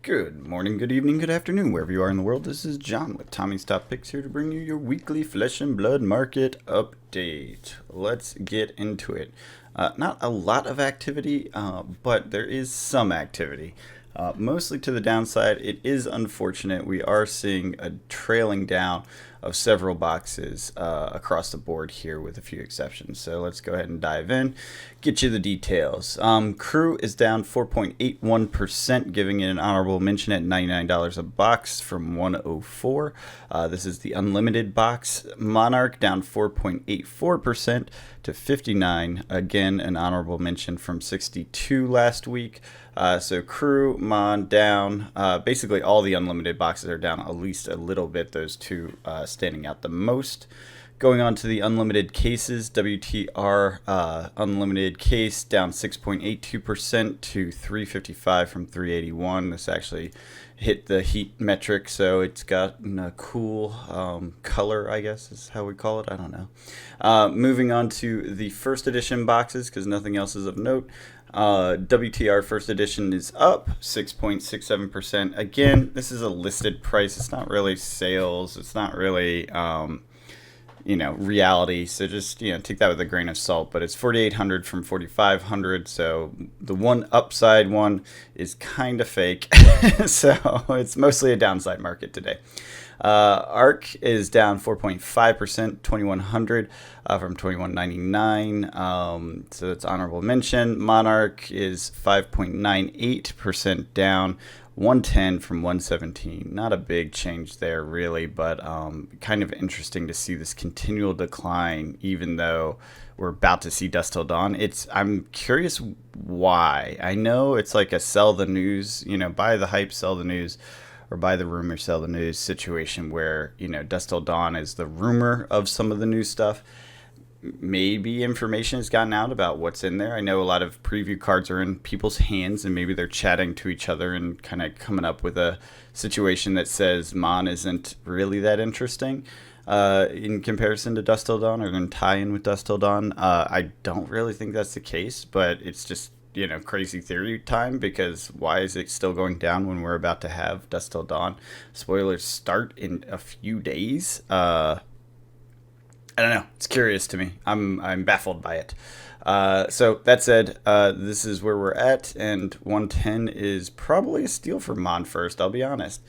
Good morning, good evening, good afternoon, wherever you are in the world. This is John with Tommy's Top Picks here to bring you your weekly flesh and blood market update. Let's get into it. Not a lot of activity, but there is some activity. Mostly to the downside. It is unfortunate. We are seeing a trailing down of several boxes across the board here with a few exceptions. So let's go ahead and dive in, get you the details. Crew is down 4.81%, giving it an honorable mention at $99 a box from 104. This is the unlimited box. Monarch down 4.84% to 59. Again, an honorable mention from 62 last week. So Crew, Mon down. Basically, all the unlimited boxes are down at least a little bit. Those two standing out the most. Going on to the unlimited cases, WTR unlimited case down 6.82% to 355 from 381. This actually hit the heat metric, so it's got a cool color, I guess is how we call it. I don't know. Moving on to the first edition boxes, because nothing else is of note. WTR first edition is up 6.67%. Again, this is a listed price. It's not really sales. It's not really, reality. So just, take that with a grain of salt. But it's 4,800 from 4,500. So the one upside one is kind of fake. So it's mostly a downside market today. ARC is down 4.5%, 2,100 from 2,199. So that's honorable mention. Monarch is 5.98% down, 110 from 117. Not a big change there, really, but kind of interesting to see this continual decline, even though we're about to see Dust Till Dawn. I'm curious why. I know it's like a sell the news, buy the hype, sell the news, or buy the rumor, sell the news situation where, Dust Till Dawn is the rumor of some of the new stuff. Maybe information has gotten out about what's in there. I know a lot of preview cards are in people's hands, and maybe they're chatting to each other and kind of coming up with a situation that says Mon isn't really that interesting in comparison to Dust Till Dawn, or in tie-in with Dust Till Dawn. I don't really think that's the case, but it's just crazy theory time, because why is it still going down when we're about to have Dust Till Dawn? Spoilers start in a few days. I don't know. It's curious to me. I'm baffled by it. So that said, this is where we're at, and 110 is probably a steal for Mon first, I'll be honest.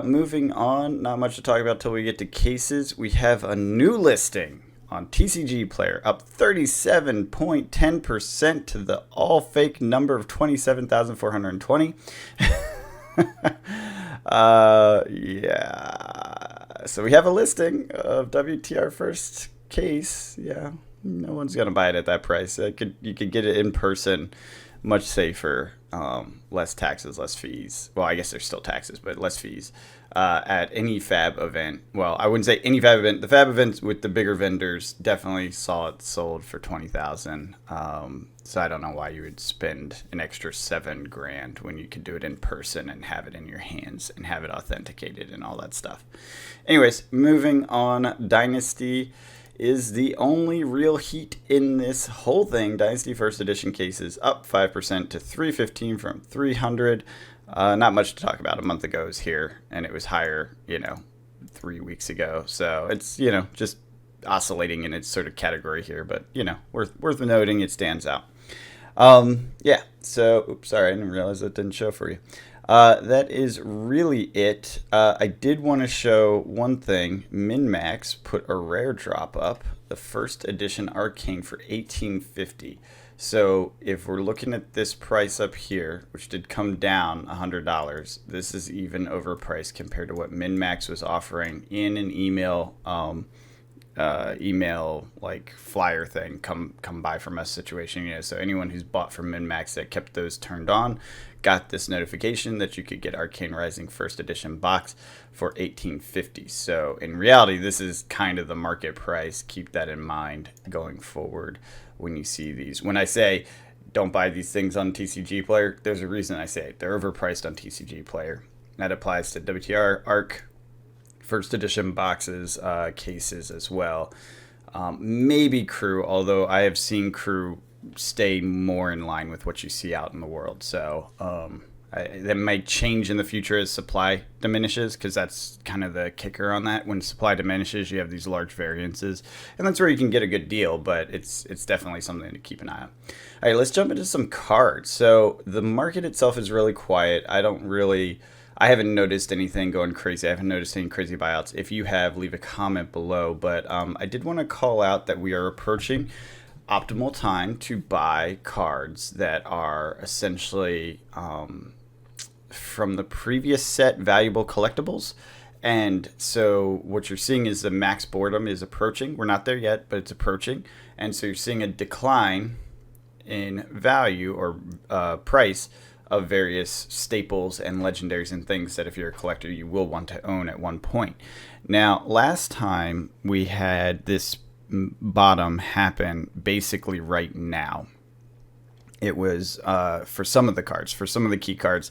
Moving on, not much to talk about till we get to cases. We have a new listing on TCG Player, up 37.10% to the all-fake number of 27,420. Yeah. So we have a listing of WTR first case. Yeah, no one's going to buy it at that price. You could get it in person, much safer, less taxes, less fees. Well, I guess there's still taxes, but less fees. At any fab event. Well, I wouldn't say any fab event. The fab events with the bigger vendors definitely saw it sold for $20,000. So I don't know why you would spend an extra $7,000 when you could do it in person and have it in your hands and have it authenticated and all that stuff. Anyways, moving on. Dynasty is the only real heat in this whole thing. Dynasty first edition cases up 5% to 315 from 300. Not much to talk about. A month ago is here, and it was higher, 3 weeks ago. So it's, just oscillating in its sort of category here, but, worth noting, it stands out. Yeah, so, oops, sorry, I didn't realize that didn't show for you. That is really it. I did want to show one thing. MinMax put a rare drop up, the first edition Arcane for $18.50. So if we're looking at this price up here, which did come down $100, this is even overpriced compared to what MinMax was offering in an email like flyer thing, come buy from us situation. So anyone who's bought from MinMax that kept those turned on got this notification that you could get Arcane Rising first edition box for $18.50. So in reality, this is kind of the market price. Keep that in mind going forward when you see these. When I say don't buy these things on TCG Player, there's a reason I say it. They're overpriced on TCG Player. That applies to WTR, ARC, first edition boxes, cases as well. Maybe Crew, although I have seen Crew stay more in line with what you see out in the world. So That might change in the future as supply diminishes, because that's kind of the kicker on that. When supply diminishes, you have these large variances, and that's where you can get a good deal, but it's definitely something to keep an eye on. All right, let's jump into some cards. So the market itself is really quiet. I haven't noticed anything going crazy. I haven't noticed any crazy buyouts. If you have, leave a comment below. But I did want to call out that we are approaching optimal time to buy cards that are essentially from the previous set valuable collectibles. And so what you're seeing is the max boredom is approaching. We're not there yet, but it's approaching. And so you're seeing a decline in value or price of various staples and legendaries and things that if you're a collector you will want to own at one point. Now, last time we had this bottom happen basically right now. It was for some of the cards, for some of the key cards,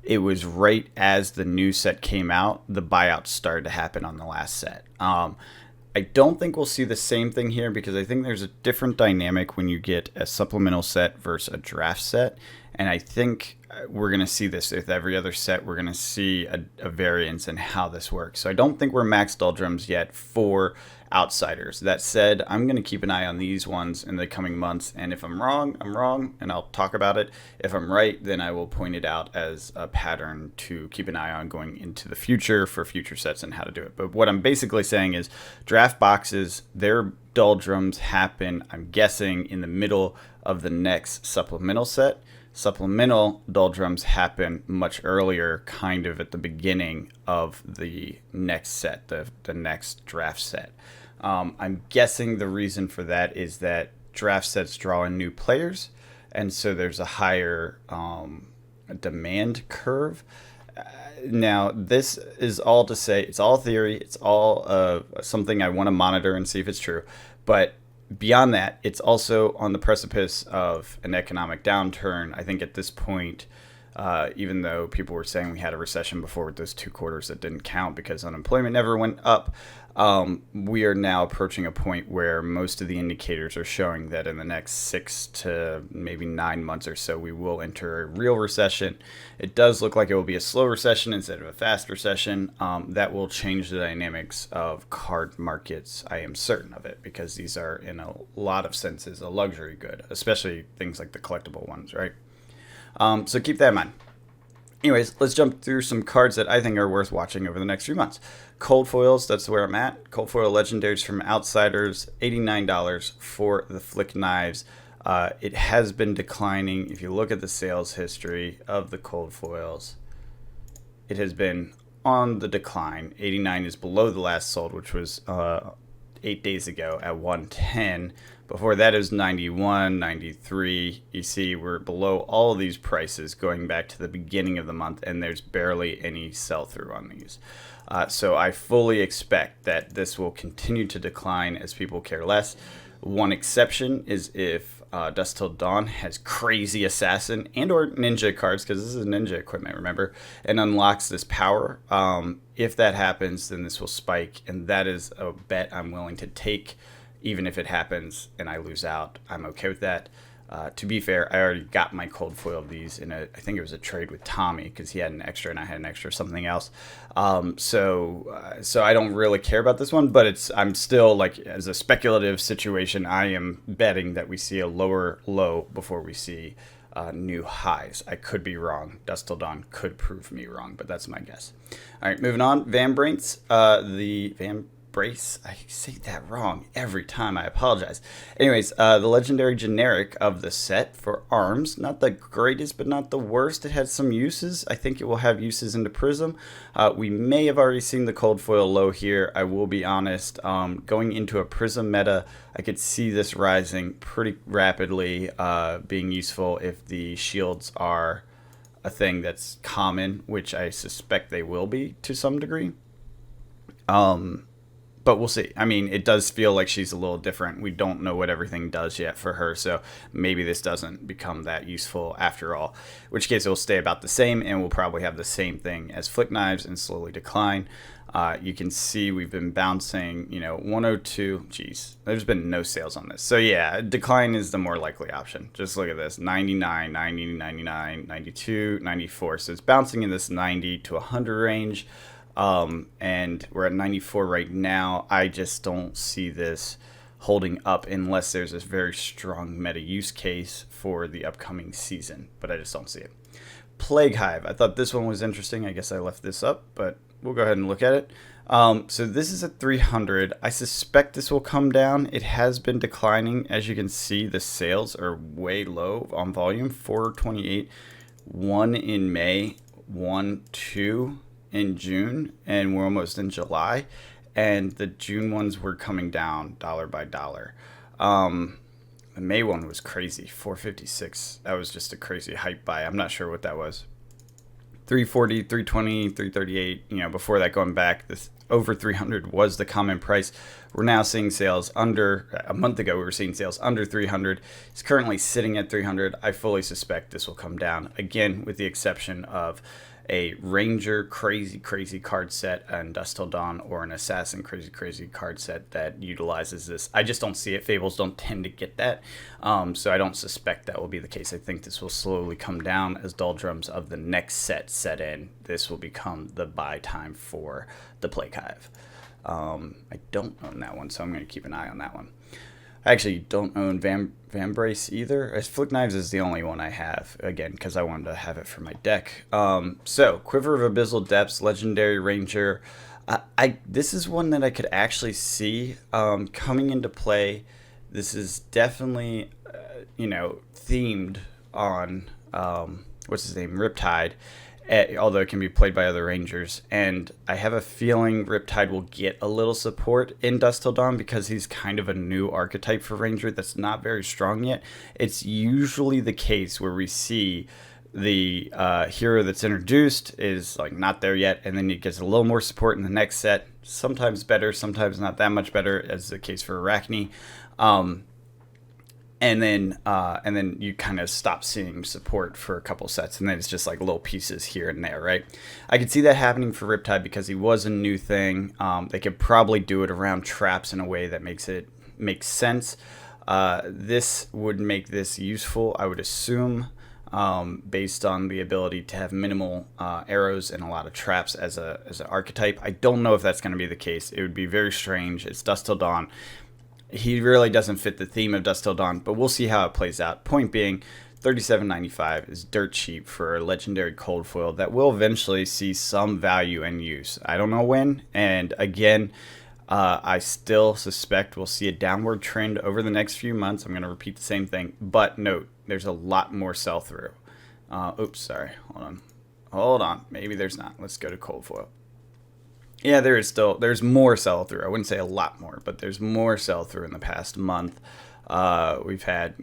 it was right as the new set came out, the buyouts started to happen on the last set. I don't think we'll see the same thing here, because I think there's a different dynamic when you get a supplemental set versus a draft set. And I think we're going to see this with every other set. We're going to see a variance in how this works. So I don't think we're max doldrums yet for outsiders. That said, I'm going to keep an eye on these ones in the coming months. And if I'm wrong, I'm wrong, and I'll talk about it. If I'm right, then I will point it out as a pattern to keep an eye on going into the future for future sets and how to do it. But what I'm basically saying is draft boxes, their doldrums happen, I'm guessing, in the middle of the next supplemental set. Supplemental doldrums happen much earlier, kind of at the beginning of the next set, the next draft set. I'm guessing the reason for that is that draft sets draw in new players, and so there's a higher demand curve. Now, this is all to say, it's all theory, it's all something I want to monitor and see if it's true, but beyond that, it's also on the precipice of an economic downturn. I think at this point, even though people were saying we had a recession before with those 2 quarters that didn't count because unemployment never went up, we are now approaching a point where most of the indicators are showing that in the next 6 to maybe 9 months or so, we will enter a real recession. It does look like it will be a slow recession instead of a fast recession. That will change the dynamics of card markets. I am certain of it, because these are, in a lot of senses, a luxury good, especially things like the collectible ones, right? So keep that in mind. Anyways, let's jump through some cards that I think are worth watching over the next few months. Cold foils, that's where I'm at. Cold foil legendaries from Outsiders, $89 for the Flick Knives. It has been declining. If you look at the sales history of the cold foils, it has been on the decline. 89 is below the last sold, which was 8 days ago at 110. Before that, it was 91, 93. You see, we're below all of these prices going back to the beginning of the month, and there's barely any sell-through on these. So I fully expect that this will continue to decline as people care less. One exception is if Dusk Till Dawn has crazy assassin and or ninja cards, because this is ninja equipment, remember, and unlocks this power. If that happens, then this will spike, and that is a bet I'm willing to take. Even if it happens and I lose out, I'm okay with that. To be fair, I already got my cold foil of these in I think it was a trade with Tommy, because he had an extra and I had an extra something else. So I don't really care about this one, but I'm still, like, as a speculative situation, I am betting that we see a lower low before we see new highs. I could be wrong. Dusk Till Dawn could prove me wrong, but that's my guess. All right, moving on. Brinks, the Brace, I say that wrong every time, I apologize. Anyways, the legendary generic of the set for arms, not the greatest but not the worst. It has some uses. I think it will have uses into Prism. We may have already seen the cold foil low here. I will be honest, going into a Prism meta, I could see this rising pretty rapidly, being useful if the shields are a thing that's common, which I suspect they will be to some degree. But we'll see. I mean, it does feel like she's a little different. We don't know what everything does yet for her, so maybe this doesn't become that useful after all. In which case, it will stay about the same, and we'll probably have the same thing as Flick Knives and slowly decline. You can see we've been bouncing, 102. Geez, there's been no sales on this. So yeah, decline is the more likely option. Just look at this, 99, 90, 99, 92, 94. So it's bouncing in this 90 to 100 range. And we're at 94 right now. I just don't see this holding up unless there's this very strong meta use case for the upcoming season, but I just don't see it. Plague Hive. I thought this one was interesting. I guess I left this up, but we'll go ahead and look at it. So this is at 300. I suspect this will come down. It has been declining. As you can see, the sales are way low on volume. 428, 1 in May, 1, 2 in June, and we're almost in July, and the June ones were coming down dollar by dollar. The May one was crazy, 456. That was just a crazy hype buy. I'm not sure what that was. 340, 320, 338. Before that, going back, this over 300 was the common price. We're now seeing sales under. A month ago, we were seeing sales under 300. It's currently sitting at 300. I fully suspect this will come down again, with the exception of a Ranger crazy card set and Dust Till Dawn, or an Assassin crazy card set that utilizes this. I just don't see it. Fables don't tend to get that, so I don't suspect that will be the case. I think this will slowly come down as Doldrums of the next set in. This will become the buy time for the Plague Hive. I don't own that one, so I'm going to keep an eye on that one. I actually don't own Vambrace either. Flick Knives is the only one I have, again, because I wanted to have it for my deck. So, Quiver of Abyssal Depths, Legendary Ranger. This is one that I could actually see coming into play. This is definitely, themed on, what's his name, Riptide. Although it can be played by other Rangers. And I have a feeling Riptide will get a little support in Dust Till Dawn because he's kind of a new archetype for Ranger that's not very strong yet. It's usually the case where we see the hero that's introduced is like not there yet, and then he gets a little more support in the next set. Sometimes better, sometimes not that much better, as the case for Arachne. And then you kind of stop seeing support for a couple sets, and then it's just like little pieces here and there, right? I could see that happening for Riptide because he was a new thing. They could probably do it around traps in a way that makes sense. This would make this useful, I would assume, based on the ability to have minimal arrows and a lot of traps as an archetype. I don't know if that's going to be the case. It would be very strange. It's Dust Till Dawn. He really doesn't fit the theme of Dust Till Dawn, but we'll see how it plays out. Point being, $37.95 is dirt cheap for a legendary cold foil that will eventually see some value and use. I don't know when, and again, I still suspect we'll see a downward trend over the next few months. I'm going to repeat the same thing, but note, there's a lot more sell-through. Oops, sorry, hold on, maybe there's not. Let's go to cold foil. Yeah, there's more sell-through. I wouldn't say a lot more, but there's more sell-through in the past month. We've had,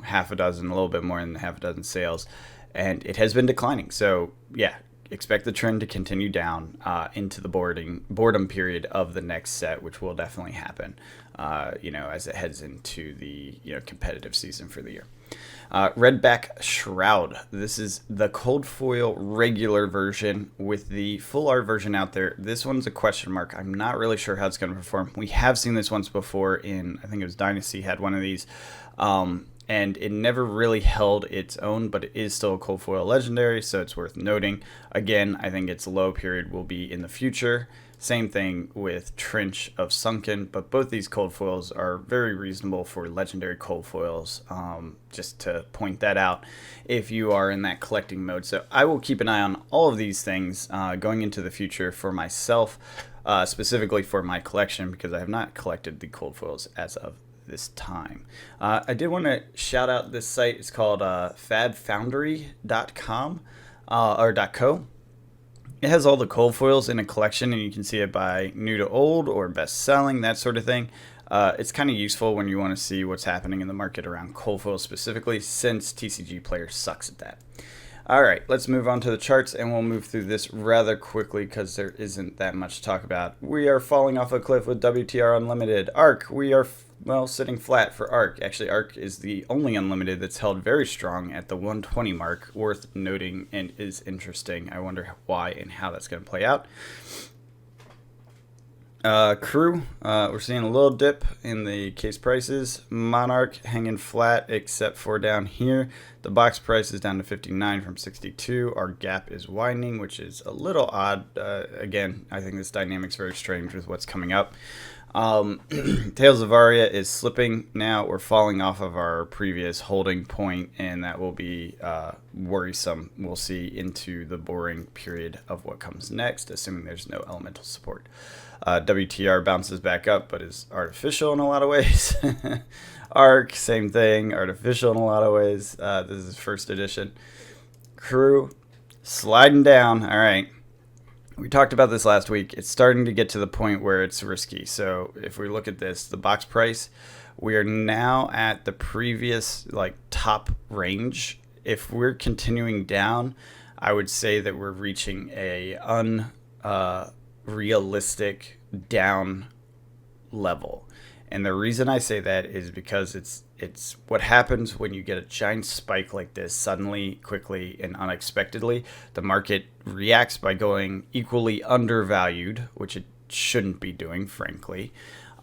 half a dozen, a little bit more than half a dozen sales, and it has been declining. So, yeah, expect the trend to continue down into the boredom period of the next set, which will definitely happen, as it heads into the, competitive season for the year. Redback Shroud. This is the cold foil regular version with the full art version out there. This one's a question mark. I'm not really sure how it's going to perform. We have seen this once before I think it was Dynasty had one of these. And it never really held its own, but it is still a cold foil legendary, so it's worth noting. Again, I think its low period will be in the future. Same thing with Trench of Sunken, but both these cold foils are very reasonable for legendary cold foils, just to point that out if you are in that collecting mode. So I will keep an eye on all of these things going into the future for myself, specifically for my collection, because I have not collected the cold foils as of this time. I did want to shout out this site. It's called fabfoundry.com or .co. It has all the cold foils in a collection, and you can see it by new to old or best selling, that sort of thing. It's kind of useful when you want to see what's happening in the market around cold foils specifically, since TCG Player sucks at that. All right, let's move on to the charts, and we'll move through this rather quickly because there isn't that much to talk about. We are falling off a cliff with WTR Unlimited. ARC, we are, sitting flat for ARC. Actually, ARC is the only Unlimited that's held very strong at the 120 mark, worth noting and is interesting. I wonder why and how that's going to play out. Crew, we're seeing a little dip in the case prices. Monarch hanging flat except for down here. The box price is down to 59 from 62. Our gap is widening, which is a little odd. Again, I think this dynamic's very strange with what's coming up. Tales of Aria is slipping now. We're falling off of our previous holding point, and that will be worrisome. We'll see into the boring period of what comes next, assuming there's no elemental support. WTR bounces back up, but is artificial in a lot of ways. ARC, same thing, artificial in a lot of ways. This is first edition. Crew, sliding down. All right. We talked about this last week. It's starting to get to the point where it's risky. So if we look at this, the box price, we are now at the previous top range. If we're continuing down, I would say that we're reaching a unrealistic down level. And the reason I say that is because it's what happens when you get a giant spike like this suddenly, quickly, and unexpectedly. The market reacts by going equally undervalued, which it shouldn't be doing, frankly.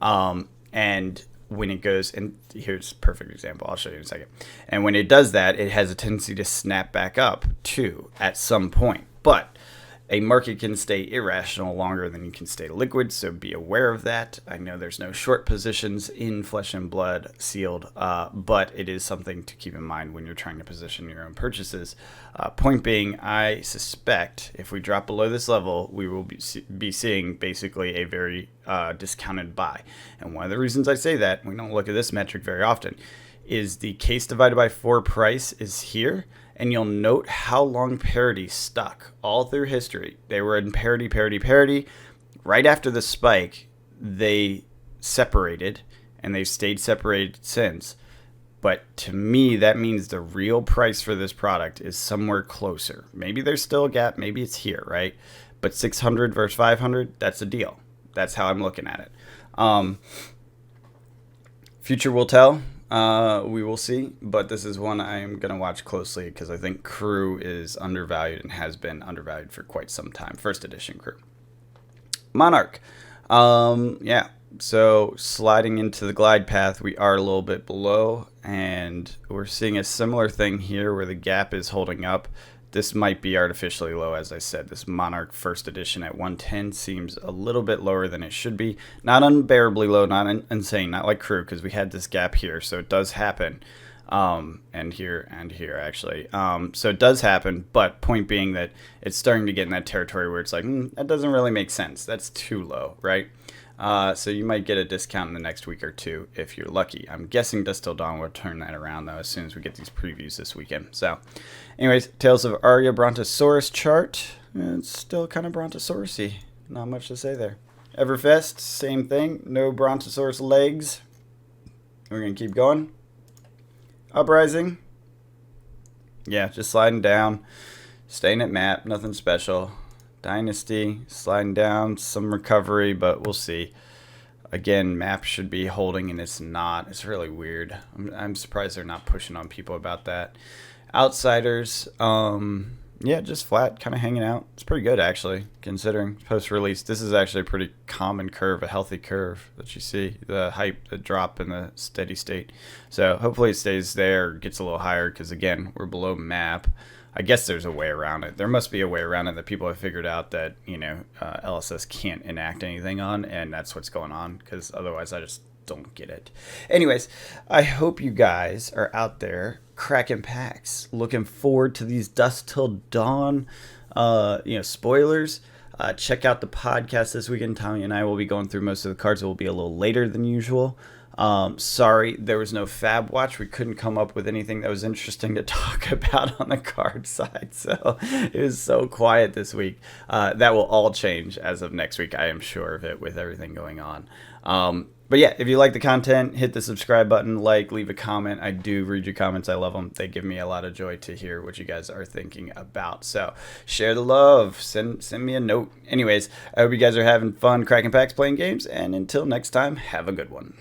And when it goes, and here's a perfect example, I'll show you in a second. And when it does that, it has a tendency to snap back up too at some point. But a market can stay irrational longer than you can stay liquid, so be aware of that. I know there's no short positions in Flesh and Blood sealed, but it is something to keep in mind when you're trying to position your own purchases. Point being, I suspect if we drop below this level, we will be seeing basically a very discounted buy. And one of the reasons I say that, we don't look at this metric very often, is the case divided by 4 price is here. And you'll note how long parity stuck all through history. They were in parity. Right after the spike, they separated, and they've stayed separated since. But to me, that means the real price for this product is somewhere closer. Maybe there's still a gap. Maybe it's here, right? But 600 versus 500, that's a deal. That's how I'm looking at it. Future will tell. We will see, but this is one I am going to watch closely because I think Crew is undervalued and has been undervalued for quite some time. First edition Crew. Monarch. So sliding into the glide path, we are a little bit below, and we're seeing a similar thing here where the gap is holding up. This might be artificially low, as I said. This Monarch first edition at 110 seems a little bit lower than it should be. Not unbearably low, not insane, not like Crew, because we had this gap here, so it does happen. And here, actually. So it does happen, but point being that it's starting to get in that territory where it's like, that doesn't really make sense. That's too low, right? So you might get a discount in the next week or two if you're lucky. I'm guessing Dusk Till Dawn will turn that around, though, as soon as we get these previews this weekend. So, anyways, Tales of Aria Brontosaurus chart. It's still kind of Brontosaurus-y. Not much to say there. Everfest, same thing. No Brontosaurus legs. We're going to keep going. Uprising. Yeah, just sliding down. Staying at map. Nothing special. Dynasty, sliding down, some recovery, but we'll see. Again, map should be holding, and it's not. It's really weird. I'm surprised they're not pushing on people about that. Outsiders, just flat, kind of hanging out. It's pretty good, actually, considering post-release. This is actually a pretty common curve, a healthy curve that you see. The hype, the drop, and the steady state. So hopefully it stays there, gets a little higher, because, again, we're below map. I guess there's a way around it. There must be a way around it that people have figured out that, LSS can't enact anything on, and that's what's going on, because otherwise I just don't get it. Anyways, I hope you guys are out there cracking packs. Looking forward to these Dusk Till Dawn, spoilers. Check out the podcast this weekend. Tommy and I will be going through most of the cards. It will be a little later than usual. Sorry, there was no Fab Watch. We couldn't come up with anything that was interesting to talk about on the card side, so it was so quiet this week. That will all change as of next week, I am sure of it, with everything going on. But yeah, if you like the content, hit the subscribe button, leave a comment. I do read your comments. I love them. They give me a lot of joy to hear what you guys are thinking about. So share the love. Send me a note. Anyways, I hope you guys are having fun cracking packs, playing games. And until next time, have a good one.